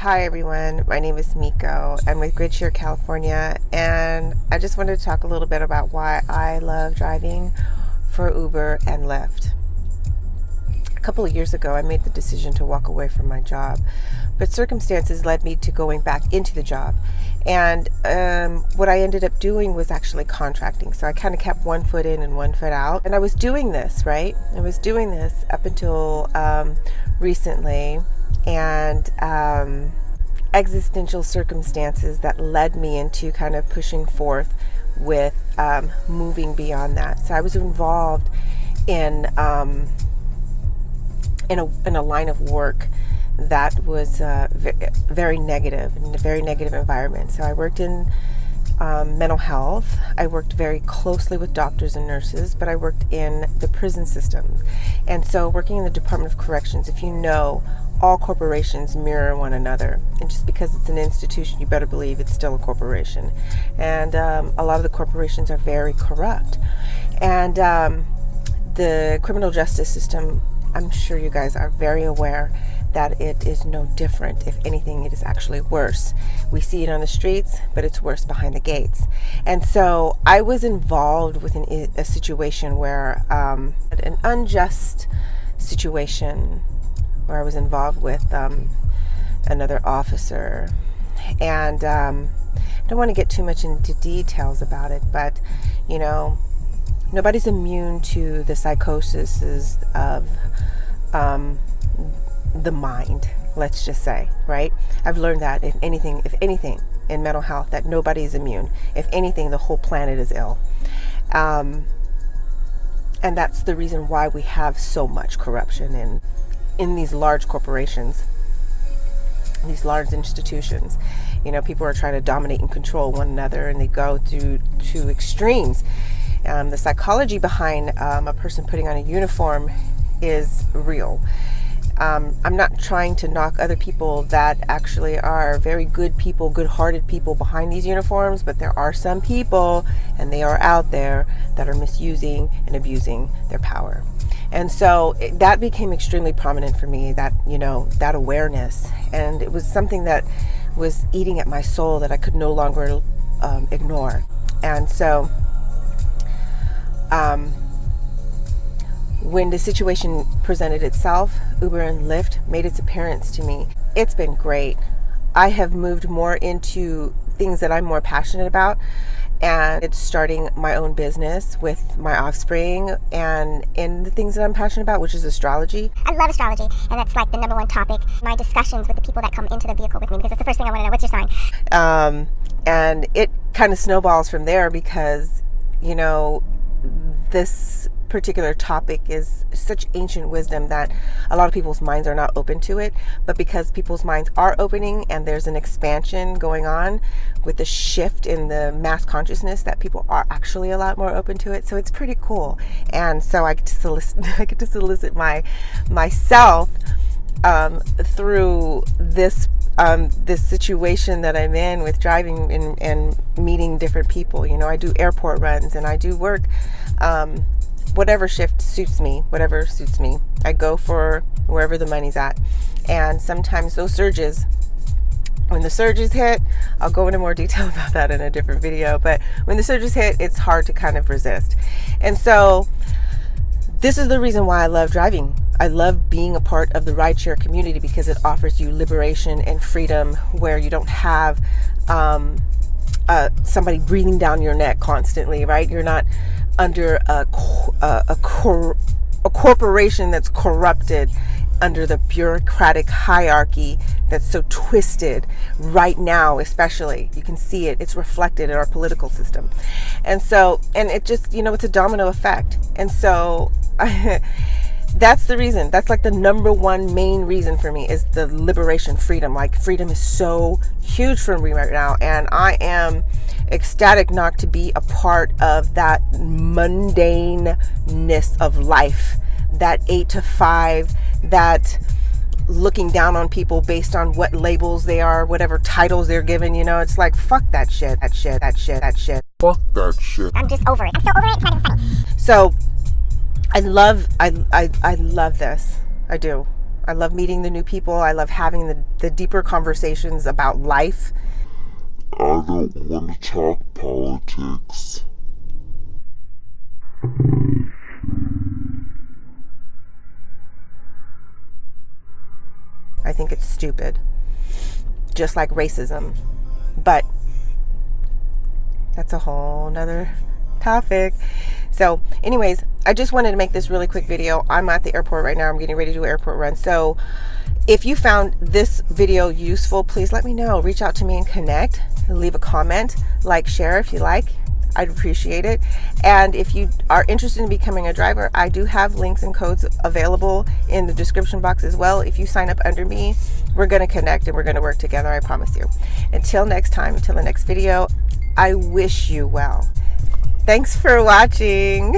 Hi everyone, my name is Miko. I'm with RideShare, California, and I just wanted to talk a little bit about why I love driving for Uber and Lyft. A couple of years ago, I made the decision to walk away from my job, but circumstances led me to going back into the job. And what I ended up doing was actually contracting. So I kind of kept one foot in and one foot out. And I was doing this, right? I was doing this up until recently. And existential circumstances that led me into kind of pushing forth with moving beyond that. So I was involved in a line of work that was very negative, in a very negative environment. So I worked in mental health. I worked very closely with doctors and nurses, but I worked in the prison system. And so working in the Department of Corrections, if you know, all corporations mirror one another. And just because it's an institution, you better believe it's still a corporation. And a lot of the corporations are very corrupt. And the criminal justice system, I'm sure you guys are very aware that it is no different. If anything, it is actually worse. We see it on the streets, but it's worse behind the gates. And so I was involved with a situation where an unjust situation where I was involved with another officer. And I don't want to get too much into details about it, but you know, nobody's immune to the psychosis of the mind, let's just say, right? I've learned that if anything in mental health, that nobody is immune. If anything, the whole planet is ill. And that's the reason why we have so much corruption in these large corporations, these large institutions. You know, people are trying to dominate and control one another, and they go to extremes. The psychology behind a person putting on a uniform is real. I'm not trying to knock other people that actually are very good people, good-hearted people behind these uniforms, but there are some people, and they are out there, that are misusing and abusing their power. And so that became extremely prominent for me, that, you know, that awareness. And it was something that was eating at my soul that I could no longer ignore. And so when the situation presented itself, Uber and Lyft made its appearance to me. It's been great. I have moved more into things that I'm more passionate about, and it's starting my own business with my offspring and in the things that I'm passionate about, which is astrology. I love astrology, and that's like the number one topic. My discussions with the people that come into the vehicle with me, because it's the first thing I want to know. What's your sign? And it kind of snowballs from there because, you know, this particular topic is such ancient wisdom that a lot of people's minds are not open to it. But because people's minds are opening and there's an expansion going on with the shift in the mass consciousness, that people are actually a lot more open to it. So it's pretty cool. And so I get to solicit myself through this situation that I'm in with driving and meeting different people. You know, I do airport runs and I do work whatever shift suits me, whatever suits me. I go for wherever the money's at. And sometimes those surges, when the surges hit, I'll go into more detail about that in a different video, but when the surges hit, it's hard to kind of resist. And so this is the reason why I love driving. I love being a part of the rideshare community because it offers you liberation and freedom where you don't have somebody breathing down your neck constantly, right? You're not under a corporation that's corrupted, under the bureaucratic hierarchy that's so twisted right now, especially. You can see it. It's reflected in our political system. And so, and it just, you know, it's a domino effect. And so that's the reason. That's like the number one main reason for me is the liberation, freedom. Like freedom is so huge for me right now. And I am ecstatic not to be a part of that mundaneness of life, that 8 to 5, that looking down on people based on what labels they are, whatever titles they're given. You know, it's like, fuck that shit. Fuck that shit. I'm just over it. I'm so over it, it's not even funny. So I love this. I do. I love meeting the new people. I love having the deeper conversations about life. I don't want to talk politics. I think it's stupid, just like racism. But that's a whole nother topic. So anyways, I just wanted to make this really quick video. I'm at the airport right now. I'm getting ready to do an airport run. So if you found this video useful, please let me know. Reach out to me and connect. Leave a comment, like, share if you like. I'd appreciate it. And if you are interested in becoming a driver, I do have links and codes available in the description box as well. If you sign up under me, we're going to connect and we're going to work together, I promise you. Until next time, until the next video, I wish you well. Thanks for watching.